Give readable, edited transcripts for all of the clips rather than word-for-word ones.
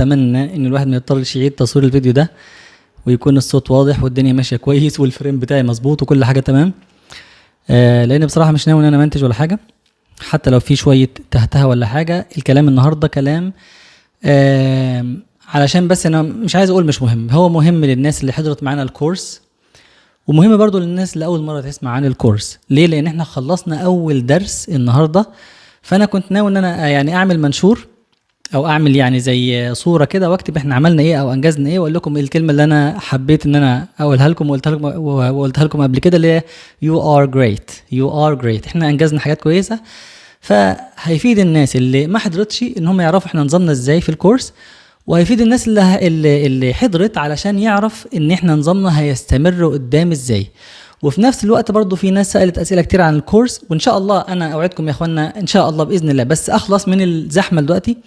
اتمنى ان الواحد ما يضطرش يعيد تصوير الفيديو ده، ويكون الصوت واضح والدنيا ماشيه كويس والفريم بتاعي مظبوط وكل حاجه تمام. لان بصراحه مش ناوي ان انا منتج ولا حاجه، حتى لو في شويه تهتها ولا حاجه. الكلام النهارده كلام علشان بس انا مش عايز اقول مش مهم، هو مهم للناس اللي حضرت معانا الكورس، ومهم برضو للناس اللي اول مره تسمع عن الكورس. ليه؟ لان احنا خلصنا اول درس النهارده، فانا كنت ناوي ان انا يعني اعمل منشور او اعمل يعني زي صوره كده واكتب احنا عملنا ايه او انجزنا ايه، واقول لكم إيه الكلمه اللي انا حبيت ان انا اقولها لكم وقلتها لكم قبل كده، اللي هي you are great you are great. احنا انجزنا حاجات كويسه، فهيفيد الناس اللي ما حضرتش ان هم يعرفوا احنا نظامنا ازاي في الكورس، وهيفيد الناس اللي حضرت علشان يعرف ان احنا نظامنا هيستمر قدام ازاي. وفي نفس الوقت برضو في ناس سألت اسئله كتير عن الكورس، وان شاء الله انا اوعدكم يا اخوانا ان شاء الله باذن الله بس اخلص من الزحمه دلوقتي،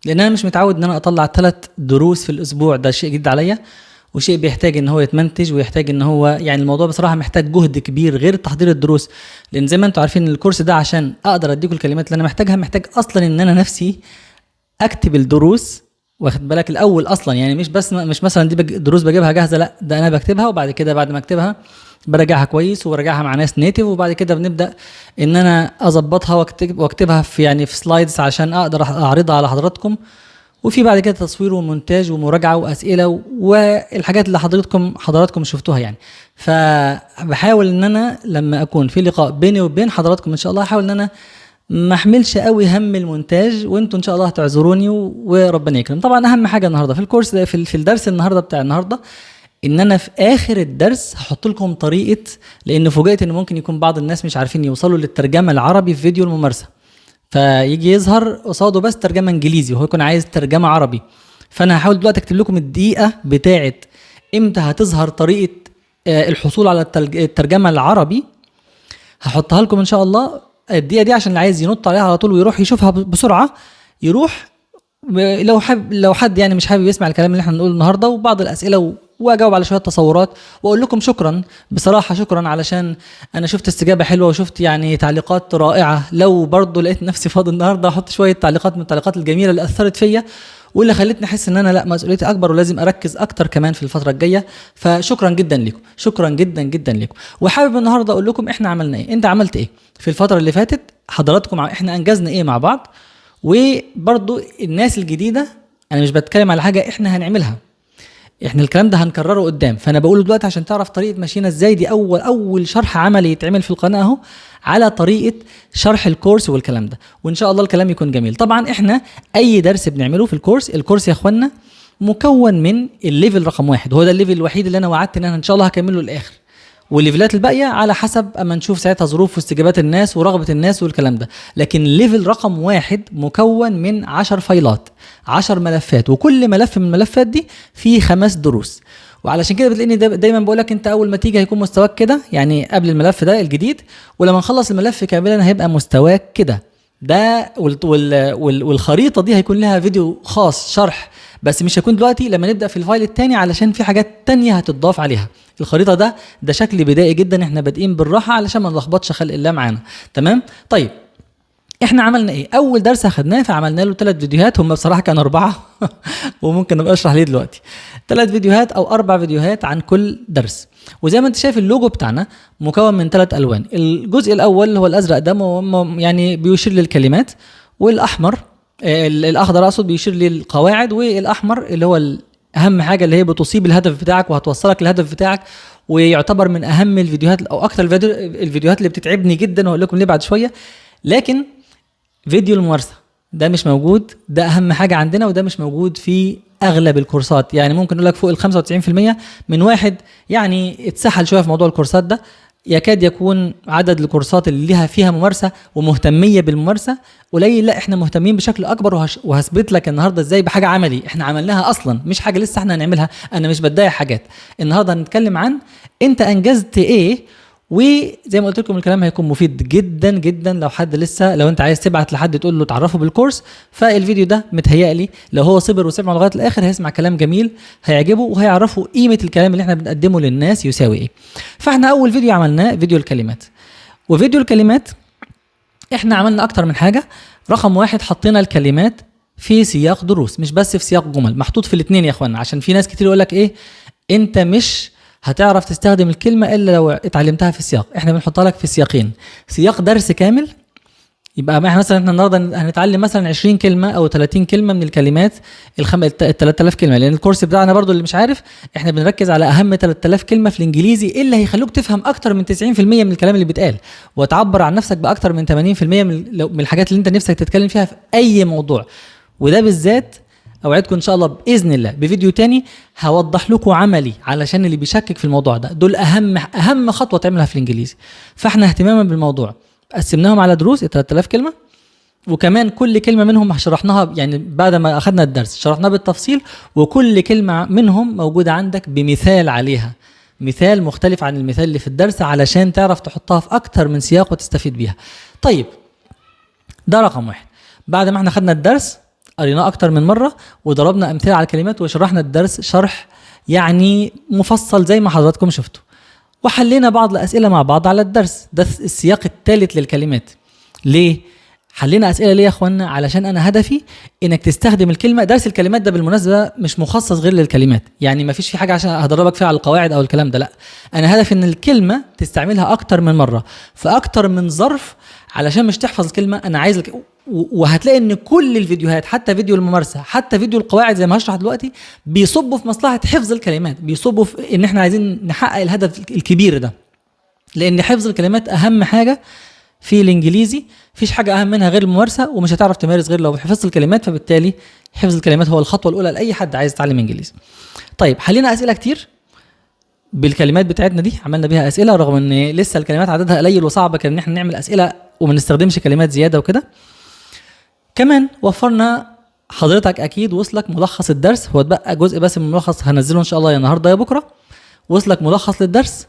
لان انا مش متعود ان انا اطلع 3 دروس في الاسبوع. ده شيء جديد عليا، وشيء بيحتاج ان هو يتمنتج، ويحتاج ان هو يعني الموضوع بصراحه محتاج جهد كبير غير تحضير الدروس. لان زي ما انتم عارفين الكورس ده عشان اقدر اديكم الكلمات اللي انا محتاجها، محتاج اصلا ان انا نفسي اكتب الدروس، واخد بالك الاول اصلا. يعني مش مثلا دي دروس بجيبها جاهزه، لا ده انا بكتبها، وبعد كده بعد ما اكتبها براجعها كويس وبراجعها مع ناس نيتيف، وبعد كده بنبدا ان انا اظبطها واكتبها في يعني في سلايدز عشان اقدر اعرضها على حضراتكم. وفي بعد كده تصوير ومونتاج ومراجعه واسئله والحاجات اللي حضراتكم شفتوها يعني. فبحاول ان انا لما اكون في لقاء بيني وبين حضراتكم ان شاء الله، احاول ان انا ما احملش قوي هم المونتاج، وانتم ان شاء الله هتعذروني وربنا يكرم. طبعا اهم حاجه النهارده في الكورس ده، في الدرس النهارده بتاع النهارده، ان انا في اخر الدرس هحط لكم طريقه، لان فوجئت ان ممكن يكون بعض الناس مش عارفين يوصلوا للترجمه العربي في فيديو الممارسه، فيجي يظهر قصاده بس ترجمه انجليزي وهو يكون عايز ترجمه عربي. فانا هحاول دلوقتي اكتب لكم الدقيقه بتاعه امتى هتظهر طريقه الحصول على الترجمه العربي، هحطها لكم ان شاء الله الدقيقه دي، عشان اللي عايز ينط عليها على طول ويروح يشوفها بسرعه يروح. لو حد يعني مش حابب يسمع الكلام اللي احنا بنقوله النهارده وبعض الاسئله واجاوب على شويه تصورات واقول لكم شكرا، بصراحه شكرا، علشان انا شفت استجابه حلوه وشفت يعني تعليقات رائعه. لو برضو لقيت نفسي فاضي النهارده احط شويه تعليقات من التعليقات الجميله اللي اثرت فيا واللي خلتني احس ان انا لا مسؤوليتي اكبر ولازم اركز اكتر كمان في الفتره الجايه. فشكرا جدا لكم، شكرا جدا جدا لكم. وحابب النهارده اقول لكم احنا عملنا ايه، انت عملت ايه في الفتره اللي فاتت، حضراتكم احنا انجزنا ايه مع بعض. وبرضو الناس الجديده انا مش بتكلم على حاجه احنا هنعملها، احنا الكلام ده هنكرره قدام، فانا بقوله دلوقتي عشان تعرف طريقه ماشينا ازاي. دي اول شرح عملي يتعمل في القناه اهو على طريقه شرح الكورس والكلام ده، وان شاء الله الكلام يكون جميل. طبعا احنا اي درس بنعمله في الكورس يا اخوانا مكون من الليفل رقم 1، هو ده الليفل الوحيد اللي انا وعدت ان انا ان شاء الله هكمله للاخر، والليفلات الباقيه على حسب اما نشوف ساعتها ظروف واستجابات الناس ورغبه الناس والكلام ده. لكن الليفل رقم 1 مكون من 10 فايلات، 10 ملفات، وكل ملف من الملفات دي فيه 5 دروس. وعلشان كده بتلاقيني دايما بقول لك انت اول ما تيجي هيكون مستواك كده، يعني قبل الملف ده الجديد، ولما نخلص الملف كاملا هيبقى مستواك كده. ده والخريطه دي هيكون لها فيديو خاص شرح، بس مش هيكون دلوقتي، لما نبدا في الفايل الثاني علشان في حاجات تانية هتضاف عليها. الخريطه ده شكل بدائي جدا، احنا بادئين بالراحه علشان ما نلخبطش خلق الله معانا. تمام؟ طيب احنا عملنا ايه؟ اول درس اخدناه فعملنا له 3 فيديوهات، هم بصراحه كانوا 4 وممكن ابقى اشرح ليه دلوقتي. 3 فيديوهات او 4 فيديوهات عن كل درس. وزي ما انت شايف اللوجو بتاعنا مكون من 3 الوان. الجزء الاول هو الازرق، ده يعني بيشير للكلمات، والاحمر الاخضر اقصد بيشير للقواعد، والاحمر اللي هو اهم حاجه اللي هي بتصيب الهدف بتاعك وهتوصلك للهدف بتاعك، ويعتبر من اهم الفيديوهات او اكتر الفيديوهات اللي بتتعبني جدا، وهقول لكم ليه بعد شويه. لكن فيديو الممارسه ده مش موجود، ده اهم حاجه عندنا، وده مش موجود في اغلب الكورسات. يعني ممكن اقول لك فوق ال 95% من واحد يعني اتسحل شويه في موضوع الكورسات ده، يكاد يكون عدد الكورسات اللي ليها فيها ممارسه ومهتميه بالممارسه قليل. لا احنا مهتمين بشكل اكبر، وهثبت لك النهارده ازاي بحاجه عملي احنا عملناها اصلا، مش حاجه لسه احنا هنعملها. انا مش بداية حاجات، النهارده هنتكلم عن انت انجزت ايه. وزي ما قلت لكم الكلام هيكون مفيد جدا جدا لو انت عايز تبعت لحد تقول له تعرفه بالكورس، فالفيديو ده متهيألي لو هو صبر وسمع لغايه الاخر هيسمع كلام جميل هيعجبه، وهيعرفوا قيمه الكلام اللي احنا بنقدمه للناس يساوي ايه. فاحنا اول فيديو عملناه فيديو الكلمات، وفيديو الكلمات احنا عملنا اكتر من حاجه. رقم 1 حطينا الكلمات في سياق دروس، مش بس في سياق جمل، محطوط في الاثنين يا اخوانا. عشان في ناس كتير يقول لك ايه، انت مش هتعرف تستخدم الكلمه الا لو اتعلمتها في السياق. احنا بنحطها لك في سياقين، سياق درس كامل، يبقى مثلا احنا النهارده هنتعلم مثلا 20 كلمه او 30 كلمه من الكلمات ال 3000 كلمه، لان الكورس بتاعنا برضو اللي مش عارف احنا بنركز على اهم 3000 كلمه في الانجليزي اللي هيخلوك تفهم اكتر من 90% من الكلام اللي بيتقال، وتعبر عن نفسك باكتر من 80% من الحاجات اللي انت نفسك تتكلم فيها في اي موضوع. وده بالذات اوعدكم ان شاء الله باذن الله بفيديو تاني هوضح لكم عملي، علشان اللي بيشكك في الموضوع ده، دول اهم خطوه تعملها في الانجليزي. فاحنا اهتماما بالموضوع قسمناهم على دروس 3000 كلمه، وكمان كل كلمه منهم شرحناها، يعني بعد ما اخذنا الدرس شرحناها بالتفصيل، وكل كلمه منهم موجوده عندك بمثال عليها، مثال مختلف عن المثال اللي في الدرس، علشان تعرف تحطها في اكتر من سياق وتستفيد بيها. طيب ده رقم واحد. بعد ما احنا خدنا الدرس قريناه اكتر من مره، وضربنا امثله على الكلمات، وشرحنا الدرس شرح يعني مفصل زي ما حضراتكم شفتوا، وحلينا بعض الاسئله مع بعض على الدرس ده. السياق الثالث للكلمات. ليه حلينا اسئله؟ ليه يا اخوانا؟ علشان انا هدفي انك تستخدم الكلمه. درس الكلمات ده بالمناسبه مش مخصص غير للكلمات، يعني ما فيش في حاجه عشان هدربك فيها على القواعد او الكلام ده، لا، انا هدفي ان الكلمه تستعملها اكتر من مره في اكتر من ظرف، علشان مش تحفظ الكلمه. انا عايز وهتلاقي ان كل الفيديوهات، حتى فيديو الممارسه، حتى فيديو القواعد زي ما هشرح دلوقتي، بيصبوا في مصلحه حفظ الكلمات، بيصبوا في ان احنا عايزين نحقق الهدف الكبير ده، لان حفظ الكلمات اهم حاجه في الانجليزي. مفيش حاجه اهم منها غير الممارسه، ومش هتعرف تمارس غير لو حفظت الكلمات. فبالتالي حفظ الكلمات هو الخطوه الاولى لاي حد عايز يتعلم انجليزي. طيب حلينا اسئله كتير بالكلمات بتاعتنا دي، عملنا بيها اسئله رغم ان لسه الكلمات عددها قليل وصعبه كان ان احنا نعمل اسئله وما نستخدمش كلمات زياده وكده. كمان وفرنا، حضرتك اكيد وصلك ملخص الدرس، هو اتبقى جزء بس من الملخص هنزله ان شاء الله يا النهارده يا بكره. وصلك ملخص للدرس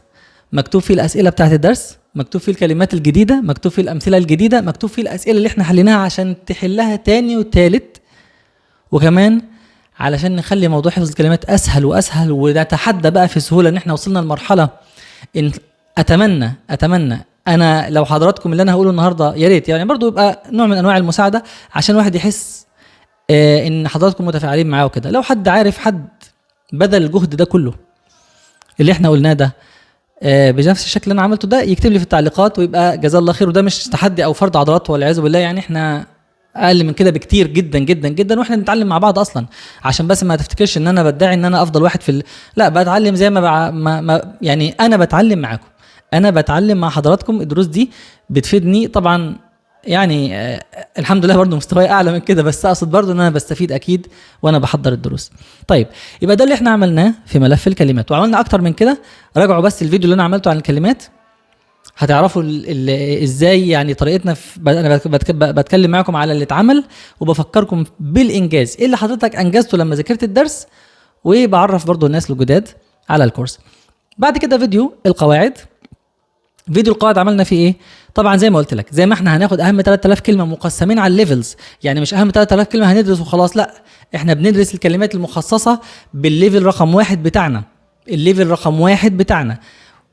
مكتوب فيه الاسئله بتاعت الدرس، مكتوب فيه الكلمات الجديده، مكتوب فيه الامثله الجديده، مكتوب فيه الاسئله اللي احنا حليناها عشان تحلها تاني وتالت، وكمان علشان نخلي موضوع حفظ الكلمات اسهل واسهل، ونتحدى بقى في سهوله ان احنا وصلنا لمرحله ان اتمنى انا لو حضراتكم اللي انا هقوله النهارده يا ريت يعني برضو يبقى نوع من انواع المساعده، عشان الواحد يحس ان حضراتكم متفاعلين معاه وكده. لو حد عارف حد بدل الجهد ده كله اللي احنا قلناه ده بنفس الشكل اللي انا عملته ده، يكتب لي في التعليقات ويبقى جزاه الله خير. وده مش تحدي او فرض عضلات والعياذ بالله، يعني احنا اقل من كده بكتير جدا جدا جدا، واحنا بنتعلم مع بعض اصلا. عشان بس ما تفتكرش ان انا بدعي ان انا افضل واحد لا، بتعلم زي ما يعني انا بتعلم معاكم، انا بتعلم مع حضراتكم. الدروس دي بتفيدني طبعا، يعني الحمد لله برضو مستواي اعلى من كده، بس اقصد برضو ان انا بستفيد اكيد وانا بحضر الدروس. طيب يبقى ده اللي احنا عملناه في ملف الكلمات، وعملنا اكتر من كده. راجعوا بس الفيديو اللي انا عملته عن الكلمات، هتعرفوا ازاي يعني طريقتنا انا بتكلم معاكم على اللي اتعمل، وبفكركم بالانجاز ايه اللي حضرتك انجزته لما ذاكرت الدرس، وبعرف برضو الناس الجداد على الكورس. بعد كده فيديو القواعد. فيديو القواعد عملنا فيه ايه؟ طبعا زي ما قلت لك، زي ما احنا هناخد اهم 3000 كلمه مقسمين على الليفلز، يعني مش اهم 3000 كلمه هندرس وخلاص، لا، احنا بندرس الكلمات المخصصه بالليفل رقم 1 بتاعنا، الليفل رقم 1 بتاعنا.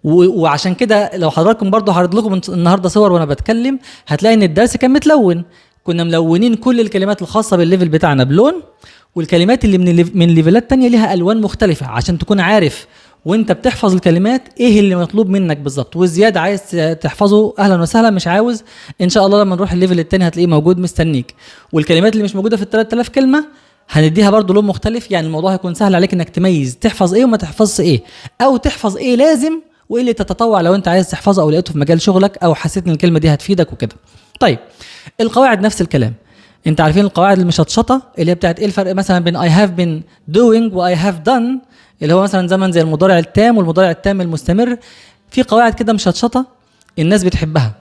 وعشان كده لو حضراتكم برضو هعرض لكم النهارده صور وانا بتكلم، هتلاقي ان الدرس كان متلون، كنا ملونين كل الكلمات الخاصه بالليفل بتاعنا بلون، والكلمات اللي من ليفلات تانية ليها الوان مختلفه، عشان تكون عارف وانت بتحفظ الكلمات ايه اللي مطلوب منك بالظبط. والزياده عايز تحفظه اهلا وسهلا، مش عاوز ان شاء الله لما نروح الليفل الثاني هتلاقيه موجود مستنيك. والكلمات اللي مش موجوده في ال 3000 كلمه هنديها برضو لون مختلف، يعني الموضوع هيكون سهل عليك انك تميز تحفظ ايه وما تحفظش ايه، او تحفظ ايه لازم وايه اللي تتطوع لو انت عايز تحفظه او لقيته في مجال شغلك او حسيت ان الكلمه دي هتفيدك وكده. طيب القواعد نفس الكلام، انت عارفين القواعد المشطشطه اللي هي بتاعت ايه الفرق مثلا بين I have been doing و I have done، اللي هو مثلا زمن زي المضارع التام والمضارع التام المستمر. في قواعد كده مشطشطه الناس بتحبها،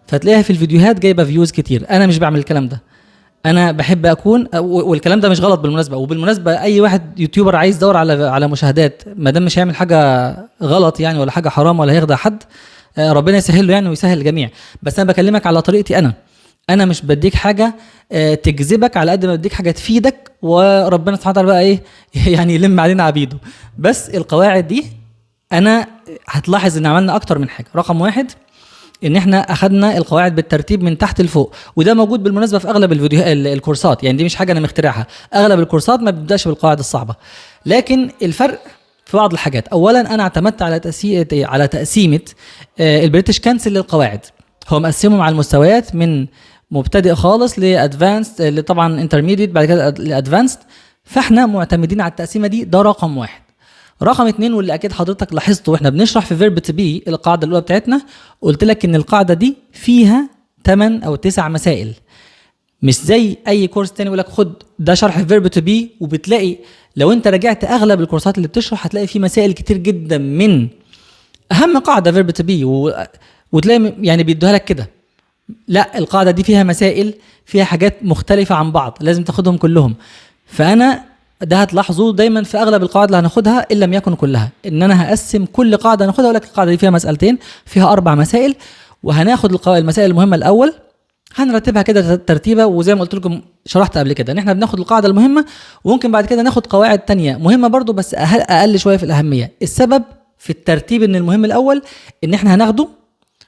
فتلاقيها في الفيديوهات جايبه فيوز كتير. انا مش بعمل الكلام ده، انا بحب اكون، والكلام ده مش غلط بالمناسبه. وبالمناسبه اي واحد يوتيوبر عايز يدور على مشاهدات، ما دام مش هيعمل حاجه غلط يعني ولا حاجه حرام ولا هيخدع حد، ربنا يسهل له يعني ويسهل الجميع. بس انا بكلمك على طريقتي انا مش بديك حاجه تجذبك على قد ما بديك حاجه تفيدك، وربنا سبحانه وتعالى بقى ايه يعني يلم علينا عبيده. بس القواعد دي انا هتلاحظ ان عملنا اكتر من حاجه. رقم 1 ان احنا اخدنا القواعد بالترتيب من تحت لفوق، وده موجود بالمناسبه في اغلب الفيديو الكورسات، يعني دي مش حاجه انا مخترعها، اغلب الكورسات ما بتبداش بالقواعد الصعبه. لكن الفرق في بعض الحاجات. اولا انا اعتمدت على تقسيمه البريتش كانسل للقواعد. هو مقسمهم على المستويات من مبتدئ خالص لادفانسد، طبعا انترميديت، بعد كده لادفانسد. فاحنا معتمدين على التقسيمه دي، ده رقم واحد. رقم 2 واللي اكيد حضرتك لاحظته واحنا بنشرح في فيرب تو بي القاعده الاولى بتاعتنا، قلت لك ان القاعده دي فيها 8 أو 9 مسائل، مش زي اي كورس تاني يقول لك خد ده شرح فيرب تو بي، وبتلاقي لو انت راجعت اغلب الكورسات اللي بتشرح هتلاقي في مسائل كتير جدا من اهم قاعده فيرب تو بي، وتلاقي يعني بيدوها لك كده. لا، القاعده دي فيها مسائل، فيها حاجات مختلفه عن بعض، لازم تاخدهم كلهم. فانا ده هتلاحظوه دايما في اغلب القواعد اللي هناخدها ان لم يكن كلها، ان انا هقسم كل قاعده هناخدها اقول لك القاعده دي فيها مسألتين، فيها 4 مسائل، وهناخد المسائل المهمه الاول، هنرتبها كده ترتيبه. وزي ما قلت لكم شرحت قبل كده ان احنا بناخد القاعده المهمه، وممكن بعد كده ناخد قواعد تانية مهمه برضو بس اقل شويه في الاهميه. السبب في الترتيب ان المهم الاول ان احنا هناخده،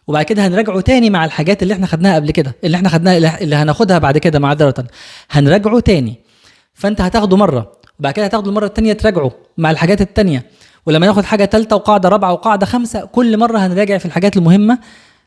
وبعد كده هنراجعه تاني مع الحاجات اللي احنا خدناها قبل كده، اللي هناخدها بعد كده معذره هنراجعه تاني. فانت هتاخده مره، وبعد كده هتاخده المره الثانيه تراجعه مع الحاجات الثانيه، ولما ناخد حاجه ثالثه وقاعده رابعه وقاعده خامسه كل مره هنراجع في الحاجات المهمه.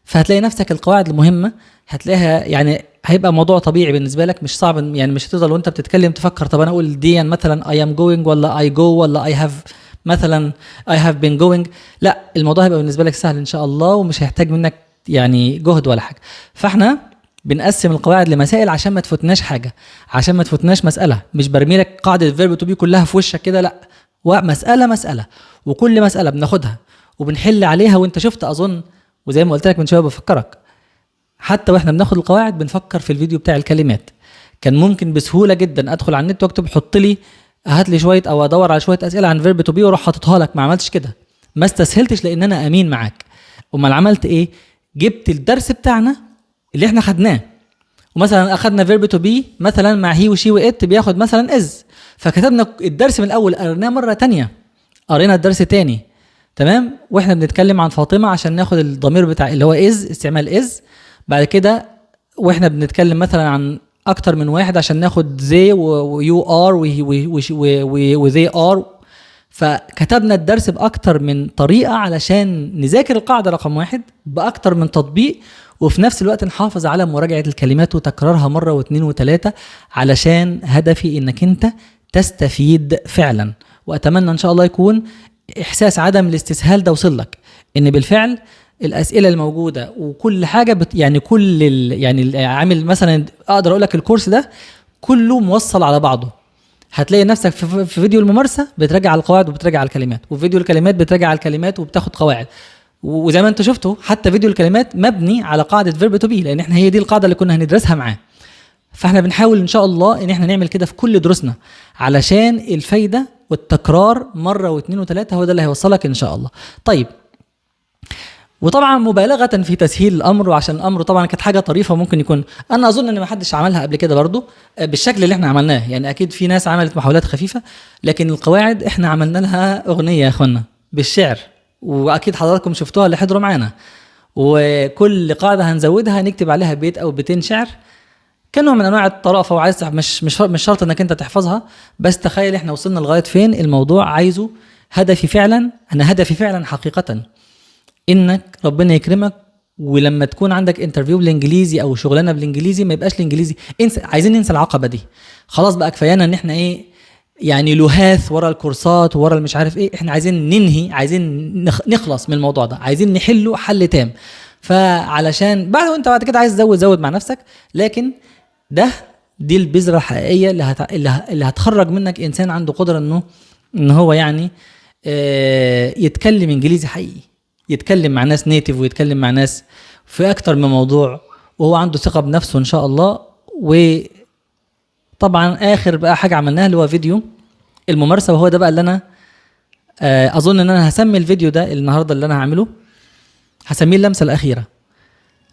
فهتلاقي نفسك القواعد المهمه هتلاقيها يعني هيبقى موضوع طبيعي بالنسبه لك، مش صعب، يعني مش هتفضل وانت بتتكلم تفكر طب انا اقول دي مثلا I am going ولا I go ولا I have مثلا I have been going. لا، الموضوع هيبقى بالنسبه لك سهل ان شاء الله، ومش هيحتاج منك يعني جهد ولا حاجه. فاحنا بنقسم القواعد لمسائل عشان ما تفوتناش حاجه، عشان ما تفوتناش مساله. مش برمي لك قاعده فيرب تو بي كلها في وشك كده، لا، مساله، وكل مساله بناخدها وبنحل عليها. وانت شفت اظن، وزي ما قلت لك من شويه بفكرك، حتى واحنا بناخد القواعد بنفكر في الفيديو بتاع الكلمات. كان ممكن بسهوله جدا ادخل على النت واكتب حط لي هات لي شويه او ادور على شويه اسئله عن فيرب تو بي واروح حاططها لك. ما عملتش كده، ما استسهلتش، لان انا امين معاك. امال عملت ايه؟ جبت الدرس بتاعنا اللي احنا خدناه، ومثلا اخدنا فيرب تو بي مثلا مع هي وشي وات بياخد مثلا از، فكتبنا الدرس من الاول، قريناه مره تانية، قرينا الدرس تاني، تمام. واحنا بنتكلم عن فاطمه عشان ناخد الضمير بتاع اللي هو از، استعمال از. بعد كده واحنا بنتكلم مثلا عن اكتر من واحد عشان ناخد زي ويو ار وذي ار. فكتبنا الدرس باكتر من طريقه علشان نذاكر القاعده رقم 1 باكتر من تطبيق، وفي نفس الوقت نحافظ على مراجعه الكلمات وتكرارها مره واثنين وثلاثه، علشان هدفي انك انت تستفيد فعلا. واتمنى ان شاء الله يكون احساس عدم الاستسهال ده وصل لك، ان بالفعل الاسئله الموجوده وكل حاجه يعني يعني عامل مثلا اقدر اقول لك الكورس ده كله موصل على بعضه. هتلاقي نفسك في فيديو الممارسه بتراجع على القواعد وبتراجع على الكلمات، وفي فيديو الكلمات بتراجع على الكلمات وبتاخد قواعد. وزي ما انت شفتوا حتى فيديو الكلمات مبني على قاعده فيرب تو بي، لان احنا هي دي القاعده اللي كنا هندرسها معاه. فاحنا بنحاول ان شاء الله ان احنا نعمل كده في كل دروسنا، علشان الفايده والتكرار مره واثنين وثلاثه هو ده اللي هيوصلك ان شاء الله. طيب، وطبعا مبالغه في تسهيل الامر، وعشان الامر طبعا كانت حاجه طريفه ممكن يكون انا اظن ان ما حدش عملها قبل كده برضو بالشكل اللي احنا عملناه. يعني اكيد في ناس عملت محاولات خفيفه، لكن القواعد احنا عملنا لها اغنيه يا اخوانا بالشعر، واكيد حضراتكم شفتوها اللي حضروا معانا. وكل قاعده هنزودها نكتب عليها بيت او بيتين شعر كنوع من انواع الطرافه، وعايز مش شرط انك انت تحفظها، بس تخيل احنا وصلنا لغايه فين. الموضوع عايزه هدفي فعلا، انا هدفي فعلا حقيقه انك ربنا يكرمك، ولما تكون عندك انترفيو بالانجليزي او شغلانه بالانجليزي ما يبقاش الانجليزي عايزين ننسى العقبه دي. خلاص بقى كفايانا ان احنا ايه يعني لهاث ورا الكورسات ورا المش عارف ايه. احنا عايزين ننهي، عايزين نخلص من الموضوع ده، عايزين نحله حل تام. فعلشان وانت بعد كده عايز زود مع نفسك، لكن دي البذره الحقيقيه اللي هتخرج منك انسان عنده قدره ان هو يعني يتكلم انجليزي حقيقي، يتكلم مع ناس نيتيف، ويتكلم مع ناس في اكتر من موضوع، وهو عنده ثقه بنفسه ان شاء الله. وطبعا اخر بقى حاجه عملناها اللي هو فيديو الممارسه، وهو ده بقى اللي انا اظن ان انا هسمي الفيديو ده النهارده اللي انا هعمله هسميه اللمسه الاخيره،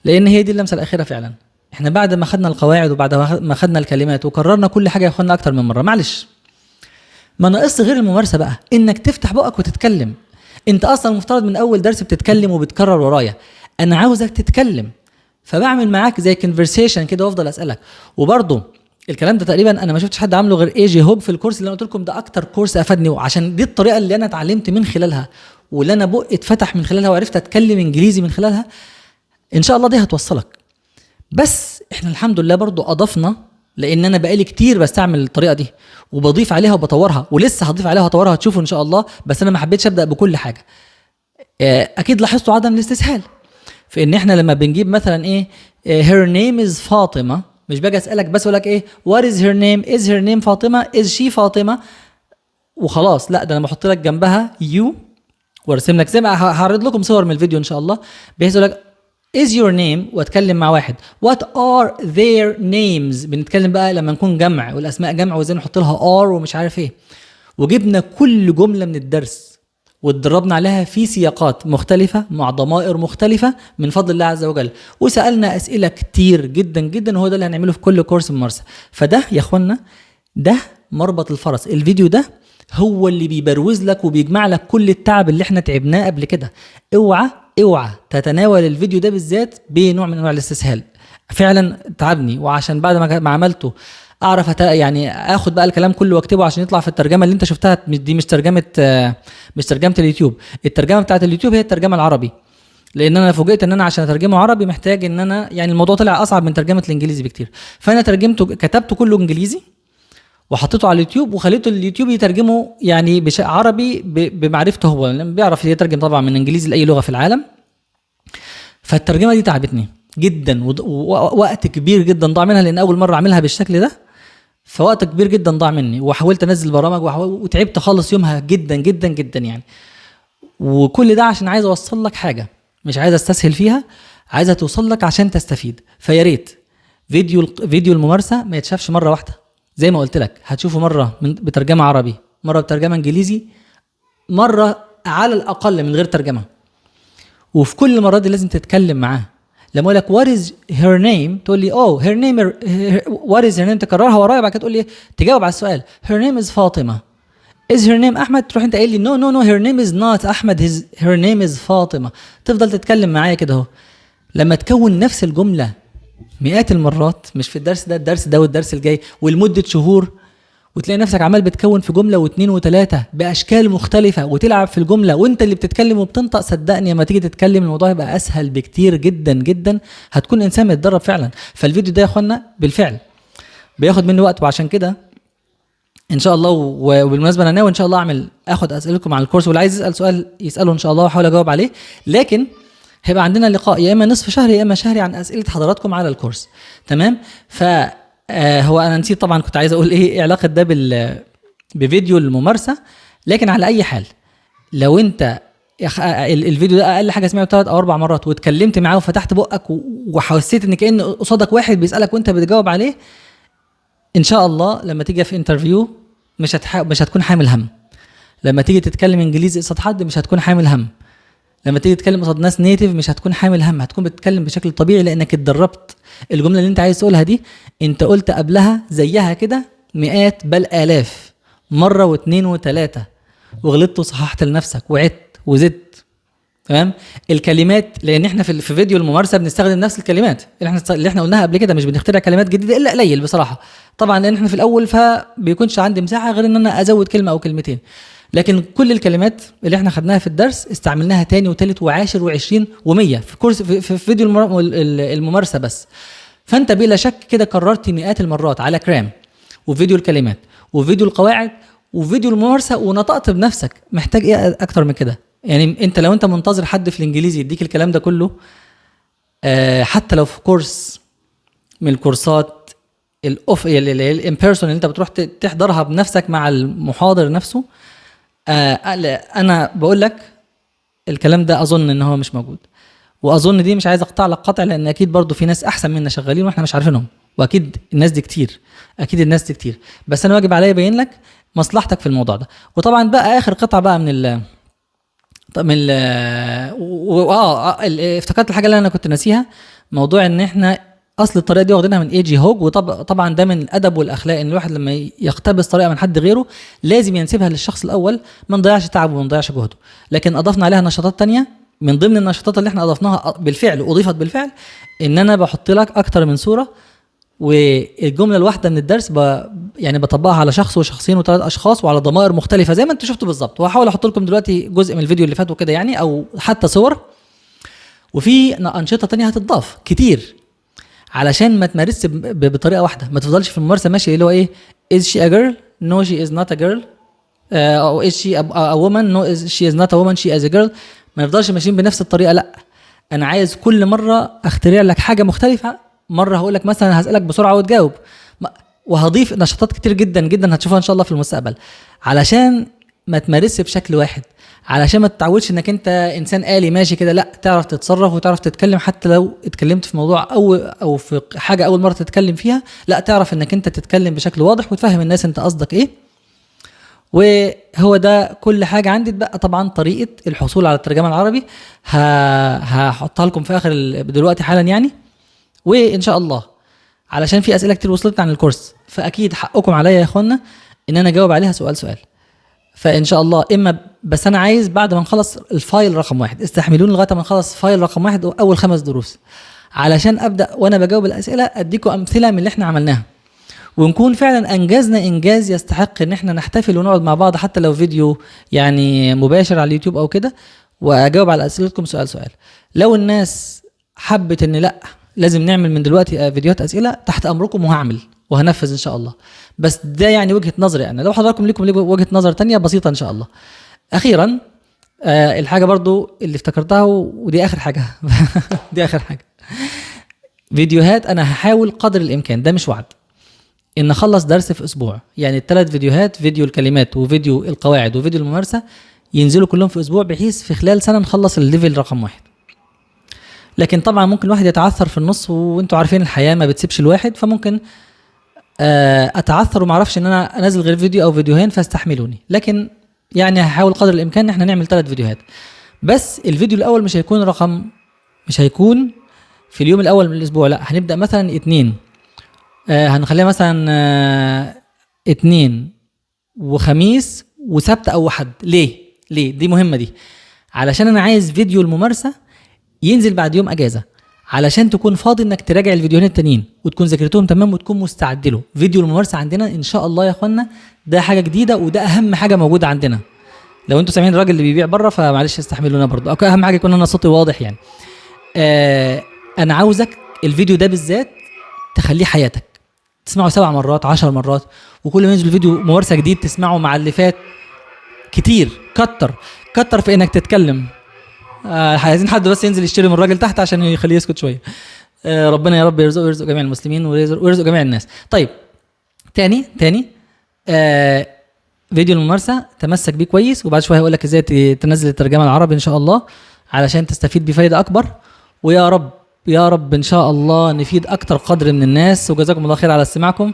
لان هي دي اللمسه الاخيره فعلا. احنا بعد ما خدنا القواعد وبعد ما خدنا الكلمات وكررنا كل حاجه يا اخوانا اكتر من مره، معلش ما ناقص غير الممارسه بقى، انك تفتح بقك وتتكلم. انت اصلا المفترض من اول درس بتتكلم وبتكرر ورايا. انا عاوزك تتكلم، فبعمل معاك زي كونفرسيشن كده وافضل اسالك. وبرضه الكلام ده تقريبا انا ما شفتش حد عامله غير اي جي هوج في الكورس اللي انا قلت لكم ده اكتر كورس افادني، وعشان دي الطريقه اللي انا اتعلمت من خلالها واللي انا بقى اتفتح من خلالها وعرفت اتكلم انجليزي من خلالها. ان شاء الله دي هتوصلك. بس احنا الحمد لله برضو اضفنا، لان انا بقالي كتير بستعمل الطريقه دي وبضيف عليها وبطورها، ولسه هضيف عليها وهطورها، هتشوفوا ان شاء الله. بس انا ما حبيتش ابدا بكل حاجه. اكيد لاحظتوا عدم الاستسهال في ان احنا لما بنجيب مثلا ايه her name is فاطمه، مش باجي اسالك بس اقول لك ايه what is her name، is her name فاطمه، is she فاطمه وخلاص. لا، ده انا بحط لك جنبها you وارسم لك زي ما هعرض لكم صور من الفيديو ان شاء الله، بحيث اقول لك is your name واتكلم مع واحد what are their names. بنتكلم بقى لما نكون جمع والاسماء جمع وازاي نحط لها are ومش عارف ايه. وجبنا كل جمله من الدرس واتدربنا عليها في سياقات مختلفة مع ضمائر مختلفة من فضل الله عز وجل، وسألنا أسئلة كتير جدا جدا، وهو ده اللي هنعمله في كل كورس ممارسة. فده يا اخوانا ده مربط الفرس. الفيديو ده هو اللي بيبروز لك وبيجمع لك كل التعب اللي احنا تعبناه قبل كده. اوعى تتناول الفيديو ده بالذات بنوع من انواع الاستسهال. فعلا تعبني، وعشان بعد ما عملته اعرف يعني اخد بقى الكلام كله واكتبه عشان يطلع في الترجمه اللي انت شفتها دي. مش ترجمه اليوتيوب. الترجمه بتاعت اليوتيوب هي الترجمه العربي، لان انا فوجئت ان انا عشان اترجمه عربي محتاج ان انا يعني الموضوع طلع اصعب من ترجمه الانجليزي بكتير. فانا كتبته كله انجليزي وحطيته على اليوتيوب وخليته اليوتيوب يترجمه يعني عربي بمعرفته هو، لان بيعرف يترجم طبعا من انجليزي لاي لغه في العالم. فالترجمه دي تعبتني جدا ووقت كبير جدا ضاع منها، لان اول مره اعملها بالشكل ده، فوقت كبير جدا ضاع مني. وحاولت انزل برامج وتعبت خالص يومها جدا جدا جدا يعني. وكل ده عشان عايز اوصل لك حاجه، مش عايز استسهل فيها، عايزها توصل لك عشان تستفيد. فيا ريت فيديو الممارسه ما يتشافش مره واحده، زي ما قلت لك هتشوفه مره بترجمه عربي، مره بترجمه انجليزي، مره على الاقل من غير ترجمه. وفي كل مره دي لازم تتكلم معاه. لما اقول لك what is her name تقول لي her name what is her name، تكررها ورايا بعد كده تقول لي تجاوب على السؤال her name is فاطمه. is her name احمد، تروح انت قايل لي no her name is not احمد her name is فاطمه. تفضل تتكلم معايا كده اهو لما تكون نفس الجمله مئات المرات، مش في الدرس ده والدرس الجاي ولمده شهور، وتلاقي نفسك عمال بتكون في جمله واثنين وثلاثه باشكال مختلفه وتلعب في الجمله وانت اللي بتتكلم وبتنطق. صدقني لما تيجي تتكلم الموضوع يبقى اسهل بكتير جدا جدا، هتكون انسان متدرب فعلا. فالفيديو ده يا اخوانا بالفعل بياخد مني وقت، وعشان كده ان شاء الله وبالمناسبه انا ناوي ان شاء الله اخد اسئلتكم عن الكورس، واللي عايز يسال سؤال يساله ان شاء الله واحاول اجاوب عليه. لكن هيبقى عندنا لقاء يا اما نصف شهر يا اما شهري عن اسئله حضراتكم على الكورس. تمام. هو انا نسيت طبعا، كنت عايز اقول ايه علاقه ده بفيديو الممارسه. لكن على اي حال لو انت الفيديو ده اقل حاجه سمعته 3 أو 4 مرات واتكلمت معاه وفتحت بقك وحسيت ان كأن قصادك واحد بيسالك وانت بتجاوب عليه، ان شاء الله لما تيجي في انترفيو مش هتكون حامل هم. لما تيجي تتكلم انجليزي قصاد حد مش هتكون حامل هم. لما تيجي تتكلم قصاد ناس نيتيف مش هتكون حامل هم، هتكون بتتكلم بشكل طبيعي لانك اتدربت. الجمله اللي انت عايز تقولها دي انت قلت قبلها زيها كده مئات بل آلاف مره واثنين وثلاثه، وغلطت وصححت لنفسك وعدت وزدت. تمام. الكلمات، لان احنا في فيديو الممارسه بنستخدم نفس الكلمات اللي احنا قلناها قبل كده، مش بنخترع كلمات جديده الا قليل بصراحه. طبعا لان احنا في الاول فبيكونش عندي مساحه غير ان انا ازود كلمه او كلمتين، لكن كل الكلمات اللي احنا خدناها في الدرس استعملناها تاني وتالت وعاشر وعشرين و100 في كورس في فيديو الممارسه بس. فانت بلا شك كده كررت مئات المرات على كرام وفيديو الكلمات وفيديو القواعد وفيديو الممارسه ونطقت بنفسك. محتاج ايه اكتر من كده؟ يعني انت لو انت منتظر حد في الانجليزي يديك الكلام ده كله، حتى لو في كورس من الكورسات الان بيرسون اللي انت بتروح تحضرها بنفسك مع المحاضر نفسه، انا بقول لك الكلام ده اظن ان هو مش موجود. واظن دي مش عايز اقطع لك قطع، لان اكيد برضو في ناس احسن مننا شغالين واحنا مش عارفينهم، واكيد الناس دي كتير، بس انا واجب عليا ابين لك مصلحتك في الموضوع ده. وطبعا بقى اخر قطعه بقى افتكرت الحاجه اللي انا كنت ناسيها، موضوع ان احنا اصل الطريقه دي واخدينها من اي جي هوج. وطبعا ده من الادب والاخلاق ان الواحد لما يقتبس طريقه من حد غيره لازم ينسبها للشخص الاول، ما نضيعش تعبه وما نضيعش جهده. لكن اضفنا عليها نشاطات تانية من ضمن النشاطات اللي احنا اضفناها بالفعل اضيفت بالفعل ان انا بحط لك اكتر من صوره، والجمله الواحده من الدرس يعني بطبقها على شخص وشخصين وثلاث اشخاص وعلى ضمائر مختلفه زي ما انتوا شفتوا بالظبط. وهحاول احط لكم دلوقتي جزء من الفيديو اللي فات وكده يعني، او حتى صور. وفي انشطه تانية هتضاف كتير علشان ما تمارسش بطريقه واحده، ما تفضلش في الممارسه ماشي اللي هو ايه is she a girl no she is not a girl او is she a woman no she is not a woman she is a girl. ما نفضلش ماشيين بنفس الطريقه، لا انا عايز كل مره اخترع لك حاجه مختلفه. مره هقول لك مثلا هسالك بسرعه وتجاوب، وهضيف نشاطات كتير جدا جدا هتشوفها ان شاء الله في المستقبل علشان ما تمارسش بشكل واحد، علشان ما تتعودش انك انت انسان آلي ماشي كده، لا تعرف تتصرف وتعرف تتكلم. حتى لو اتكلمت في موضوع او في حاجه اول مره تتكلم فيها، لا تعرف انك انت تتكلم بشكل واضح وتفهم الناس انت قصدك ايه. وهو ده كل حاجه عندي. بقى طبعا طريقه الحصول على الترجمه العربي هحطها لكم في اخر دلوقتي حالا يعني. وان شاء الله علشان في اسئله كتير وصلت عن الكورس، فاكيد حقكم عليا يا اخوانا ان انا اجاوب عليها سؤال سؤال. فان شاء الله بس انا عايز بعد ما نخلص الفايل رقم 1 استحملوني لغايه ما نخلص فايل رقم 1 اول 5 دروس، علشان ابدا وانا بجاوب الاسئله اديكم امثله من اللي احنا عملناها، ونكون فعلا انجزنا انجاز يستحق ان احنا نحتفل ونقعد مع بعض حتى لو فيديو يعني مباشر على اليوتيوب او كده، واجاوب على اسئلتكم سؤال سؤال. لو الناس حبت ان لا لازم نعمل من دلوقتي فيديوهات اسئله، تحت امركم وهعمل وهنفذ ان شاء الله. بس ده يعني وجهه نظري انا، لو حضراتكم لكم وجهه نظر تانية بسيطه ان شاء الله. اخيرا الحاجه برضو اللي افتكرتها ودي اخر حاجه دي اخر حاجه، فيديوهات انا هحاول قدر الامكان، ده مش وعد، ان اخلص درس في اسبوع. يعني الثلاث فيديوهات، فيديو الكلمات وفيديو القواعد وفيديو الممارسه، ينزلوا كلهم في اسبوع بحيث في خلال سنه نخلص الليفل رقم 1. لكن طبعا ممكن الواحد يتعثر في النص، وانتوا عارفين الحياه ما بتسيبش الواحد، فممكن اتعثر وما اعرفش ان انا انزل غير فيديو او فيديوهين، فاستحملوني. لكن يعني هحاول قدر الامكان ان احنا نعمل 3 فيديوهات. بس الفيديو الاول مش هيكون في اليوم الاول من الاسبوع، لا هنبدا مثلا 2 هنخليها مثلا 2 وخميس وسبت او احد. ليه دي مهمه دي، علشان انا عايز فيديو الممارسه ينزل بعد يوم اجازه، علشان تكون فاضي انك تراجع الفيديوهين التانيين وتكون ذاكرتهم تمام وتكون مستعد له. فيديو الممارسه عندنا ان شاء الله يا اخوانا ده حاجه جديده، وده اهم حاجه موجوده عندنا. لو انتوا سامعين الراجل اللي بيبيع بره فمعلش استحملونا برضه، اهم حاجه يكون انا صوتي واضح يعني. انا عاوزك الفيديو ده بالذات تخليه حياتك، تسمعه 7 مرات 10 مرات، وكل ما ينزل فيديو ممارسه جديد تسمعه مع اللي فات كتير. كتر في انك تتكلم. عايزين حد بس ينزل يشتري من الراجل تحت عشان يخليه يسكت شويه. ربنا يا رب يرزق جميع المسلمين ويرزق جميع الناس. طيب تاني فيديو الممارسه تمسك بيه كويس، وبعد شويه هقول لك ازاي تنزل الترجمه العربي ان شاء الله علشان تستفيد بفائده اكبر. ويا رب ان شاء الله نفيد اكتر قدر من الناس. وجزاكم الله خير على استماعكم،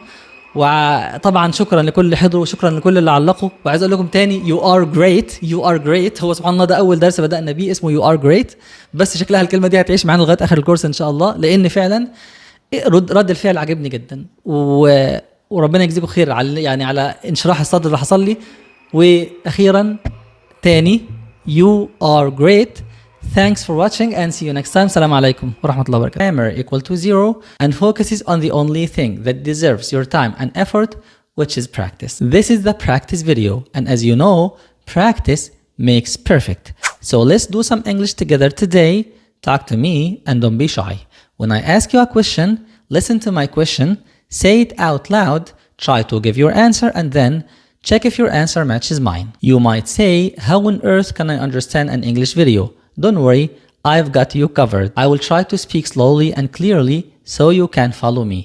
وطبعا شكرا لكل اللي حضروا وشكرا لكل اللي علقوا. وعايز اقول لكم تاني you are great. هو سبحان الله ده اول درس بدأنا بيه اسمه you are great، بس شكلها الكلمه دي هتعيش معانا لغايه اخر الكورس ان شاء الله، لان فعلا رد الفعل عجبني جدا، وربنا يجزيكم خير على انشراح الصدر اللي حصل لي. واخيرا تاني you are great. Thanks for watching and see you next time. Salam alaikum wa rahmatullahi wa barakatuh. Grammar equal to 0 and focuses on the only thing that deserves your time and effort, which is practice. This is the practice video, and as you know, practice makes perfect. So let's do some English together today. Talk to me and don't be shy. When I ask you a question, listen to my question, say it out loud, try to give your answer, and then check if your answer matches mine. You might say, how on earth can I understand an English video? Don't worry, I've got you covered. I will try to speak slowly and clearly so you can follow me.